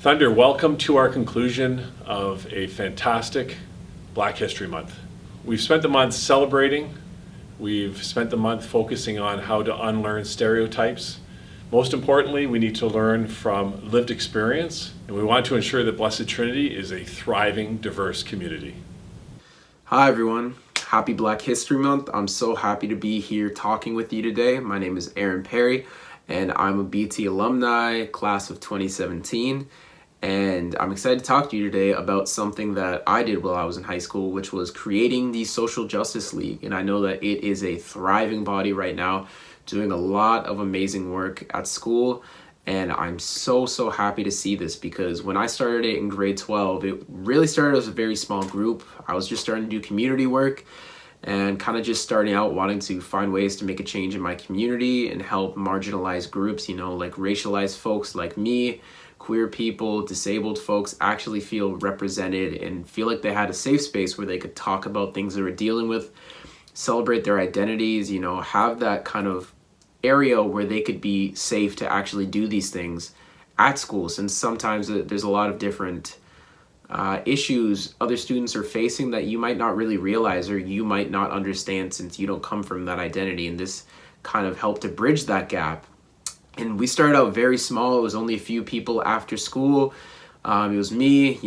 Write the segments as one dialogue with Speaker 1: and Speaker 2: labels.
Speaker 1: Thunder, welcome to our conclusion of a fantastic Black History Month. We've spent the month celebrating, we've spent the month focusing on how to unlearn stereotypes. Most importantly, we need to learn from lived experience, and we want to ensure that Blessed Trinity is a thriving, diverse community.
Speaker 2: Hi everyone, happy Black History Month. I'm so happy to be here talking with you today. My name is Aaron Perry, and I'm a BT alumni, class of 2017. And I'm excited to talk to you today about something that I did while I was in high school, which was creating the Social Justice League. And I know that it is a thriving body right now, doing a lot of amazing work at school. And I'm so happy to see this, because when I started it in grade 12, it really started as a very small group. I was just starting to do community work and kind of just starting out wanting to find ways to make a change in my community and help marginalized groups, like racialized folks like me, queer people, disabled folks actually feel represented and feel like they had a safe space where they could talk about things they were dealing with, celebrate their identities, have that kind of area where they could be safe to actually do these things at school, since sometimes there's a lot of different issues other students are facing that you might not really realize or you might not understand since you don't come from that identity. And this kind of helped to bridge that gap. And we started out very small. It was only a few people after school. It was me, OG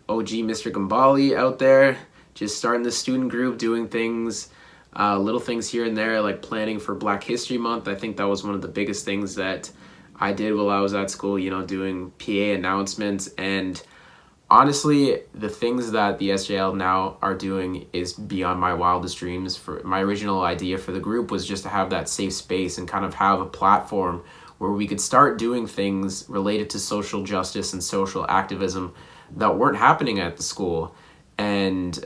Speaker 2: Mr. Gambale out there, just starting the student group, doing things, little things here and there, like planning for Black History Month. I think that was one of the biggest things that I did while I was at school, doing PA announcements. And honestly, the things that the SJL now are doing is beyond my wildest dreams. For my original idea for the group was just to have that safe space and kind of have a platform where we could start doing things related to social justice and social activism that weren't happening at the school. And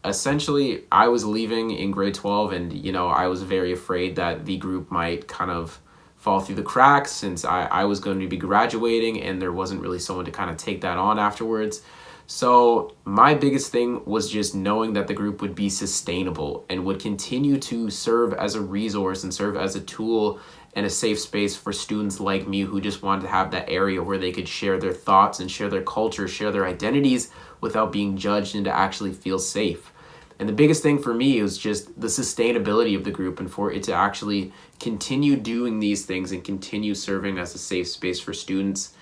Speaker 2: essentially, I was leaving in grade 12, and I was very afraid that the group might kind of fall through the cracks, since I was going to be graduating and there wasn't really someone to kind of take that on afterwards. So my biggest thing was just knowing that the group would be sustainable and would continue to serve as a resource and serve as a tool and a safe space for students like me who just wanted to have that area where they could share their thoughts and share their culture, share their identities without being judged, and to actually feel safe. And the biggest thing for me was just the sustainability of the group, and for it to actually continue doing these things and continue serving as a safe space for students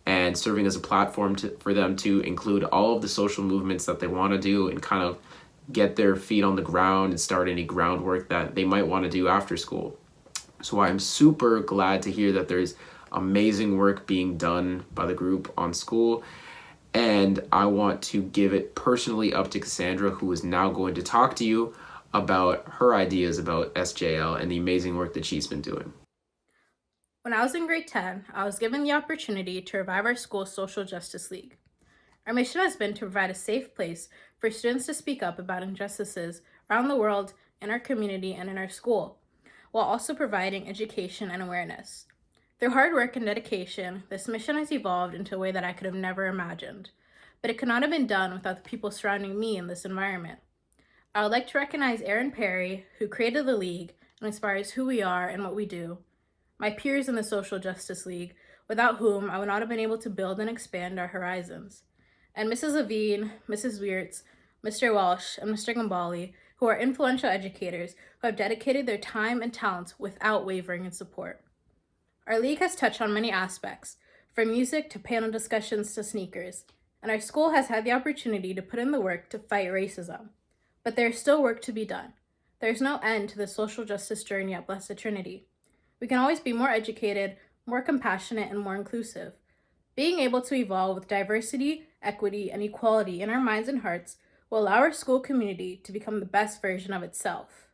Speaker 2: and serving as a platform for them to include all of the social movements that they want to do and kind of get their feet on the ground and start any groundwork that they might want to do after school. So I'm super glad to hear that there's amazing work being done by the group on school. And I want to give it personally up to Cassandra, who is now going to talk to you about her ideas about SJL and the amazing work that she's been doing.
Speaker 3: When I was in grade 10, I was given the opportunity to revive our school's Social Justice League. Our mission has been to provide a safe place for students to speak up about injustices around the world, in our community, and in our school, while also providing education and awareness. Through hard work and dedication, this mission has evolved into a way that I could have never imagined, but it could not have been done without the people surrounding me in this environment. I would like to recognize Aaron Perry, who created the League and inspires who we are and what we do, my peers in the Social Justice League, without whom I would not have been able to build and expand our horizons, and Mrs. Levine, Mrs. Weirtz, Mr. Walsh, and Mr. Gambale, who are influential educators who have dedicated their time and talents without wavering in support. Our league has touched on many aspects, from music to panel discussions to sneakers, and our school has had the opportunity to put in the work to fight racism. But there is still work to be done. There is no end to the social justice journey at Blessed Trinity. We can always be more educated, more compassionate, and more inclusive. Being able to evolve with diversity, equity, and equality in our minds and hearts will allow our school community to become the best version of itself.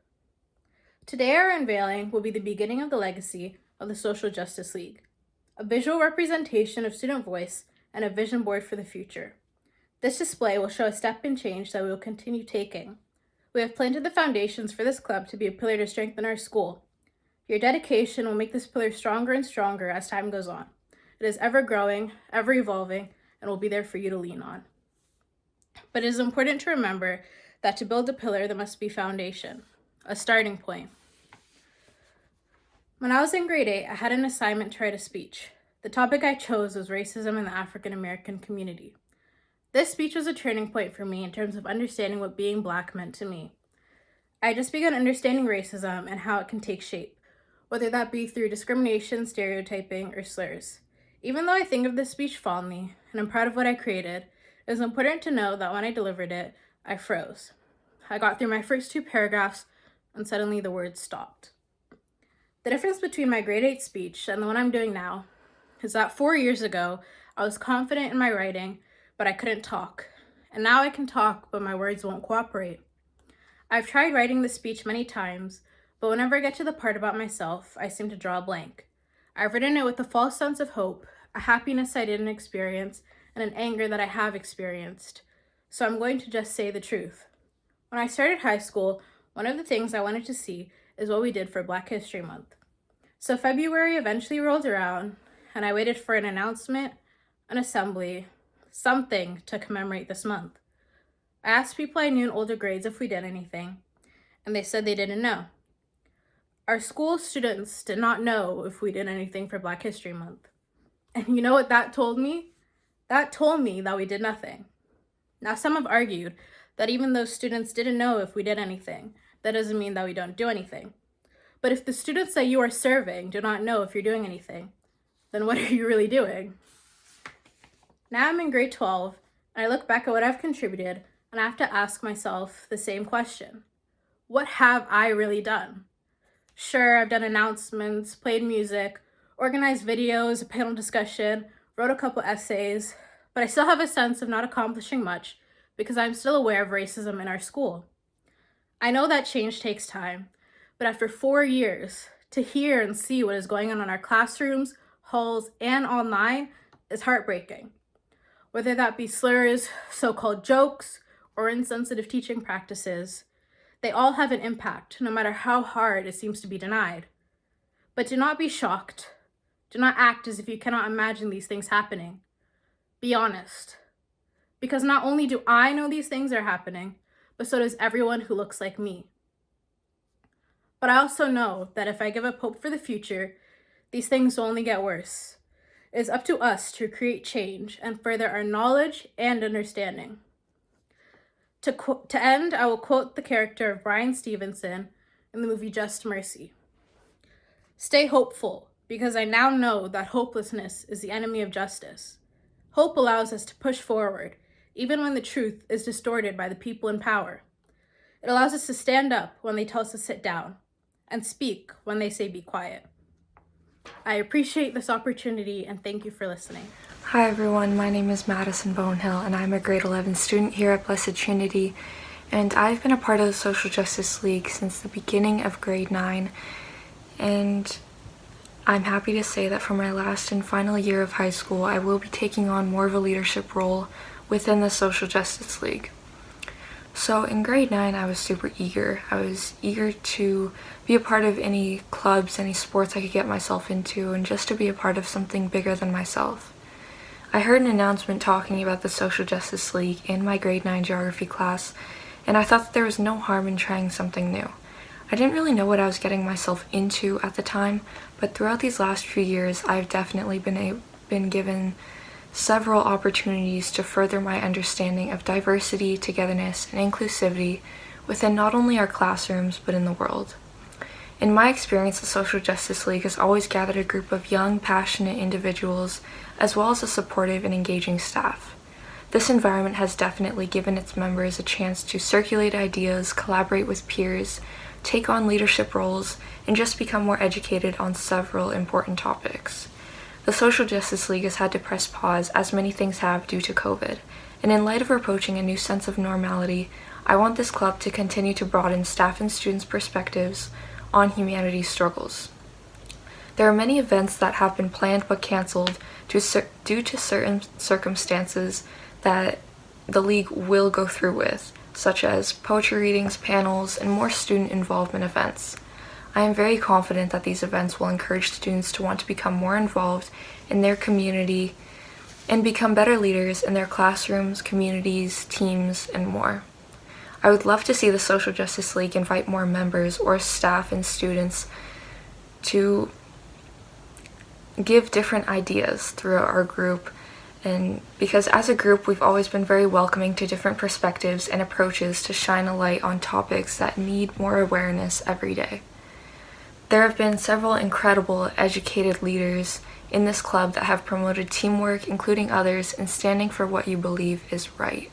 Speaker 3: Today, our unveiling will be the beginning of the legacy of the Social Justice League, a visual representation of student voice and a vision board for the future. This display will show a step in change that we will continue taking. We have planted the foundations for this club to be a pillar to strengthen our school. Your dedication will make this pillar stronger and stronger as time goes on. It is ever growing, ever evolving, and will be there for you to lean on. But it is important to remember that to build a pillar, there must be foundation, a starting point. When I was in grade 8, I had an assignment to write a speech. The topic I chose was racism in the African American community. This speech was a turning point for me in terms of understanding what being Black meant to me. I just began understanding racism and how it can take shape, whether that be through discrimination, stereotyping, or slurs. Even though I think of this speech fondly, and I'm proud of what I created, it is important to know that when I delivered it, I froze. I got through my first 2 paragraphs, and suddenly the words stopped. The difference between my grade 8 speech and the one I'm doing now is that 4 years ago, I was confident in my writing, but I couldn't talk. And now I can talk, but my words won't cooperate. I've tried writing this speech many times, but whenever I get to the part about myself, I seem to draw a blank. I've written it with a false sense of hope, a happiness I didn't experience, and an anger that I have experienced. So I'm going to just say the truth. When I started high school, one of the things I wanted to see is what we did for Black History Month. So February eventually rolled around, and I waited for an announcement, an assembly, something to commemorate this month. I asked people I knew in older grades if we did anything, and they said they didn't know. Our school students did not know if we did anything for Black History Month. And you know what that told me? That told me that we did nothing. Now, some have argued that even though students didn't know if we did anything, that doesn't mean that we don't do anything. But if the students that you are serving do not know if you're doing anything, then what are you really doing? Now I'm in grade 12, and I look back at what I've contributed, and I have to ask myself the same question. What have I really done? Sure, I've done announcements, played music, organized videos, a panel discussion, wrote a couple essays, but I still have a sense of not accomplishing much because I'm still aware of racism in our school. I know that change takes time, but after 4 years, to hear and see what is going on in our classrooms, halls, and online is heartbreaking. Whether that be slurs, so-called jokes, or insensitive teaching practices, they all have an impact, no matter how hard it seems to be denied. But do not be shocked. Do not act as if you cannot imagine these things happening. Be honest. Because not only do I know these things are happening, but so does everyone who looks like me. But I also know that if I give up hope for the future, these things will only get worse. It is up to us to create change and further our knowledge and understanding. To end, I will quote the character of Brian Stevenson in the movie Just Mercy. Stay hopeful, because I now know that hopelessness is the enemy of justice. Hope allows us to push forward, even when the truth is distorted by the people in power. It allows us to stand up when they tell us to sit down, and speak when they say be quiet. I appreciate this opportunity and thank you for listening.
Speaker 4: Hi everyone, my name is Madison Bonehill and I'm a grade 11 student here at Blessed Trinity, and I've been a part of the Social Justice League since the beginning of grade 9, and I'm happy to say that for my last and final year of high school, I will be taking on more of a leadership role within the Social Justice League. So in grade 9, I was super eager. I was eager to be a part of any clubs, any sports I could get myself into, and just to be a part of something bigger than myself. I heard an announcement talking about the Social Justice League in my grade 9 geography class, and I thought that there was no harm in trying something new. I didn't really know what I was getting myself into at the time, but throughout these last few years, I've definitely been given several opportunities to further my understanding of diversity, togetherness, and inclusivity within not only our classrooms, but in the world. In my experience, the Social Justice League has always gathered a group of young, passionate individuals, as well as a supportive and engaging staff. This environment has definitely given its members a chance to circulate ideas, collaborate with peers, take on leadership roles, and just become more educated on several important topics. The Social Justice League has had to press pause, as many things have due to COVID, and in light of approaching a new sense of normality, I want this club to continue to broaden staff and students' perspectives on humanity's struggles. There are many events that have been planned but canceled due to certain circumstances that the League will go through with, such as poetry readings, panels, and more student involvement events. I am very confident that these events will encourage students to want to become more involved in their community and become better leaders in their classrooms, communities, teams, and more. I would love to see the Social Justice League invite more members or staff and students to give different ideas throughout our group. And because as a group, we've always been very welcoming to different perspectives and approaches to shine a light on topics that need more awareness every day. There have been several incredible educated leaders in this club that have promoted teamwork, including others in standing for what you believe is right.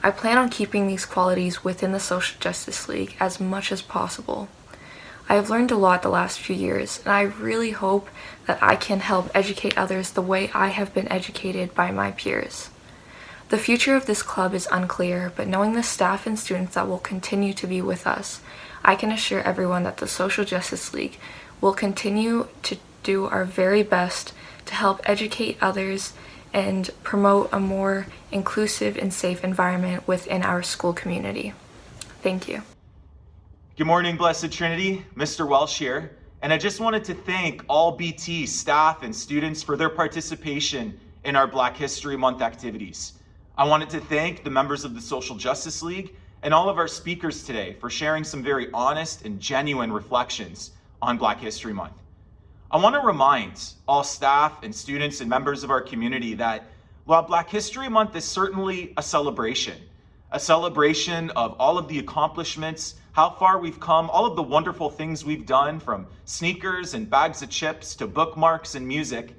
Speaker 4: I plan on keeping these qualities within the Social Justice League as much as possible. I have learned a lot the last few years, and I really hope that I can help educate others the way I have been educated by my peers. The future of this club is unclear, but knowing the staff and students that will continue to be with us, I can assure everyone that the Social Justice League will continue to do our very best to help educate others and promote a more inclusive and safe environment within our school community. Thank you.
Speaker 5: Good morning, Blessed Trinity. Mr. Welsh here. And I just wanted to thank all BT staff and students for their participation in our Black History Month activities. I wanted to thank the members of the Social Justice League and all of our speakers today for sharing some very honest and genuine reflections on Black History Month. I want to remind all staff and students and members of our community that while Black History Month is certainly a celebration of all of the accomplishments, how far we've come, all of the wonderful things we've done, from sneakers and bags of chips to bookmarks and music,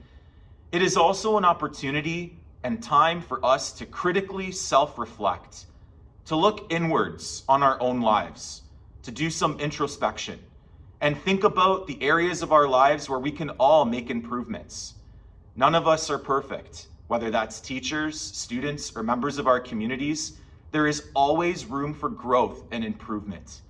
Speaker 5: it is also an opportunity and time for us to critically self-reflect, to look inwards on our own lives, to do some introspection, and think about the areas of our lives where we can all make improvements. None of us are perfect, whether that's teachers, students, or members of our communities. There is always room for growth and improvement.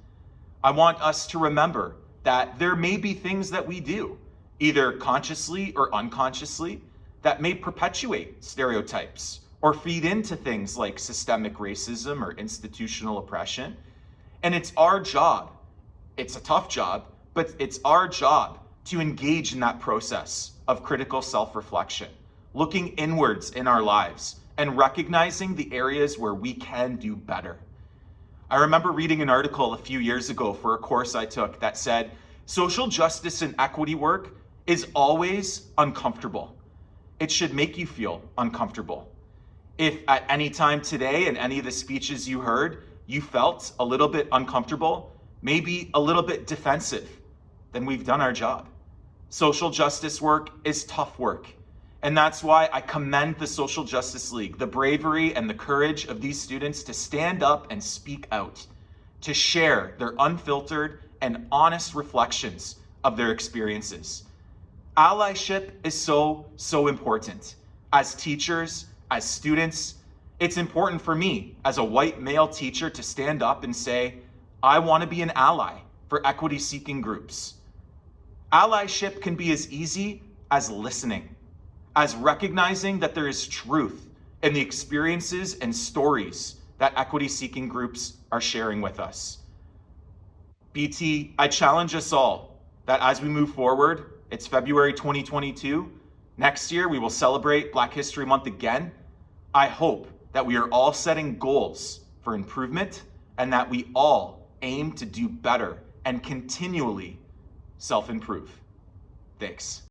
Speaker 5: I want us to remember that there may be things that we do, either consciously or unconsciously, that may perpetuate stereotypes or feed into things like systemic racism or institutional oppression. And it's our job, it's a tough job, but it's our job to engage in that process of critical self-reflection, looking inwards in our lives and recognizing the areas where we can do better. I remember reading an article a few years ago for a course I took that said, social justice and equity work is always uncomfortable. It should make you feel uncomfortable. If at any time today in any of the speeches you heard, you felt a little bit uncomfortable, maybe a little bit defensive, then we've done our job. Social justice work is tough work. And that's why I commend the Social Justice League, the bravery and the courage of these students to stand up and speak out, to share their unfiltered and honest reflections of their experiences. Allyship is so important. As teachers, as students, it's important for me as a white male teacher to stand up and say, I want to be an ally for equity-seeking groups. Allyship can be as easy as listening, as recognizing that there is truth in the experiences and stories that equity-seeking groups are sharing with us. BT, I challenge us all that as we move forward, it's February 2022, next year we will celebrate Black History Month again. I hope that we are all setting goals for improvement and that we all aim to do better and continually self-improve. Thanks.